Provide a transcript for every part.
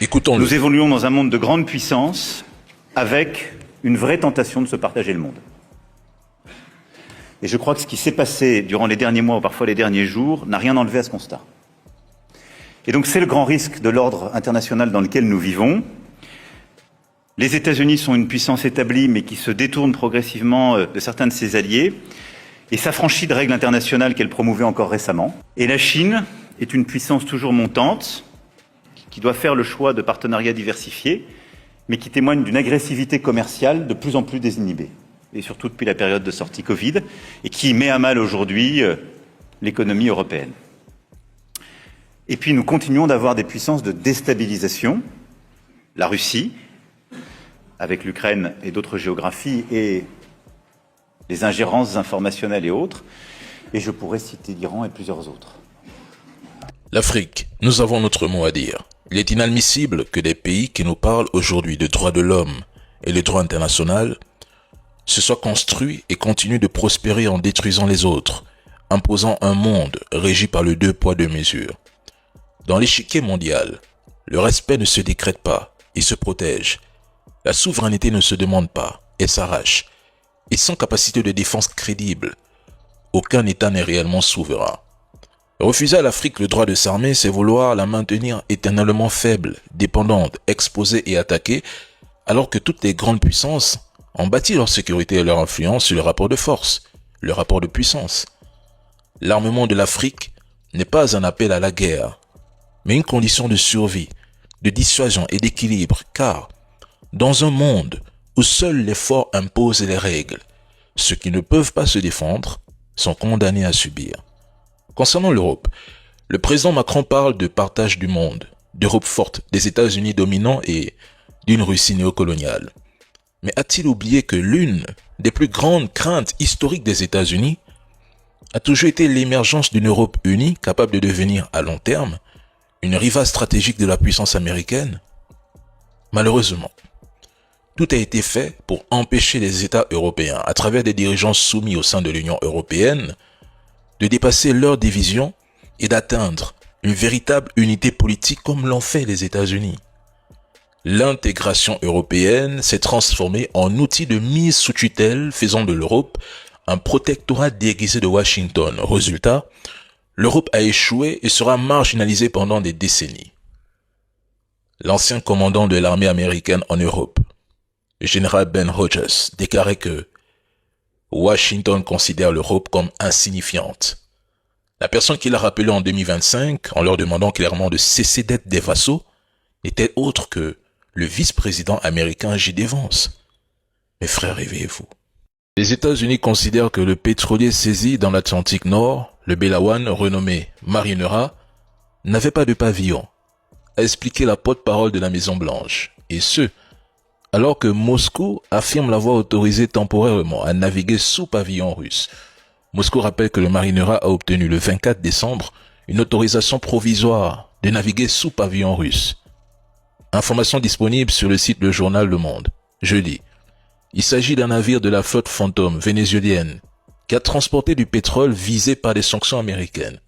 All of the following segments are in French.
Écoutons-le. Nous évoluons dans un monde de grande puissance avec une vraie tentation de se partager le monde. Et je crois que ce qui s'est passé durant les derniers mois ou parfois les derniers jours n'a rien enlevé à ce constat. Et donc c'est le grand risque de l'ordre international dans lequel nous vivons. Les États-Unis sont une puissance établie mais qui se détourne progressivement de certains de ses alliés et s'affranchit de règles internationales qu'elle promouvait encore récemment. Et la Chine est une puissance toujours montante qui doit faire le choix de partenariats diversifiés mais qui témoigne d'une agressivité commerciale de plus en plus désinhibée. Et surtout depuis la période de sortie Covid, et qui met à mal aujourd'hui l'économie européenne. Et puis nous continuons d'avoir des puissances de déstabilisation, la Russie, avec l'Ukraine et d'autres géographies, et les ingérences informationnelles et autres, et je pourrais citer l'Iran et plusieurs autres. L'Afrique, nous avons notre mot à dire. Il est inadmissible que des pays qui nous parlent aujourd'hui de droits de l'homme et le droit international se soient construits et continuent de prospérer en détruisant les autres, imposant un monde régi par le 2 poids 2 mesures. Dans l'échiquier mondial, le respect ne se décrète pas, il se protège. La souveraineté ne se demande pas, elle s'arrache. Et sans capacité de défense crédible, aucun État n'est réellement souverain. Refuser à l'Afrique le droit de s'armer, c'est vouloir la maintenir éternellement faible, dépendante, exposée et attaquée, alors que toutes les grandes puissances ont bâti leur sécurité et leur influence sur le rapport de force, le rapport de puissance. L'armement de l'Afrique n'est pas un appel à la guerre, mais une condition de survie, de dissuasion et d'équilibre, car dans un monde où seuls les forts imposent les règles, ceux qui ne peuvent pas se défendre sont condamnés à subir. Concernant l'Europe, le président Macron parle de partage du monde, d'Europe forte, des États-Unis dominants et d'une Russie néocoloniale. Mais a-t-il oublié que l'une des plus grandes craintes historiques des États-Unis a toujours été l'émergence d'une Europe unie capable de devenir à long terme une rivale stratégique de la puissance américaine? Malheureusement, tout a été fait pour empêcher les États européens, à travers des dirigeants soumis au sein de l'Union européenne, de dépasser leurs divisions et d'atteindre une véritable unité politique comme l'ont fait les États-Unis. L'intégration européenne s'est transformée en outil de mise sous tutelle, faisant de l'Europe un protectorat déguisé de Washington. Résultat, l'Europe a échoué et sera marginalisée pendant des décennies. L'ancien commandant de l'armée américaine en Europe, le général Ben Hodges, déclarait que Washington considère l'Europe comme insignifiante. La personne qui l'a rappelé en 2025, en leur demandant clairement de cesser d'être des vassaux, n'était autre que le vice-président américain J.D. Vance. Mes frères, réveillez-vous. Les États-Unis considèrent que le pétrolier saisi dans l'Atlantique Nord, le Belawan, renommé Marinera, n'avait pas de pavillon, a expliqué la porte-parole de la Maison-Blanche. Et ce, alors que Moscou affirme l'avoir autorisé temporairement à naviguer sous pavillon russe. Moscou rappelle que le Marinera a obtenu le 24 décembre une autorisation provisoire de naviguer sous pavillon russe. Information disponible sur le site Le Journal Le Monde. Jeudi. Il s'agit d'un navire de la flotte Fantôme vénézuélienne qui a transporté du pétrole visé par des sanctions américaines.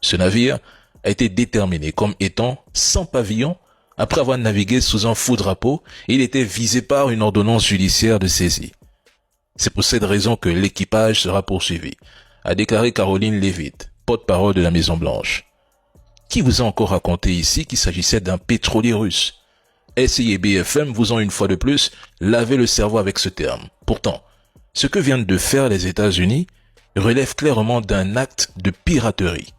Ce navire a été déterminé comme étant sans pavillon après avoir navigué sous un faux drapeau et il était visé par une ordonnance judiciaire de saisie. C'est pour cette raison que l'équipage sera poursuivi, a déclaré Caroline Leavitt, porte-parole de la Maison-Blanche. Qui vous a encore raconté ici qu'il s'agissait d'un pétrolier russe? SI et BFM vous ont une fois de plus lavé le cerveau avec ce terme. Pourtant, ce que viennent de faire les États-Unis relève clairement d'un acte de piraterie.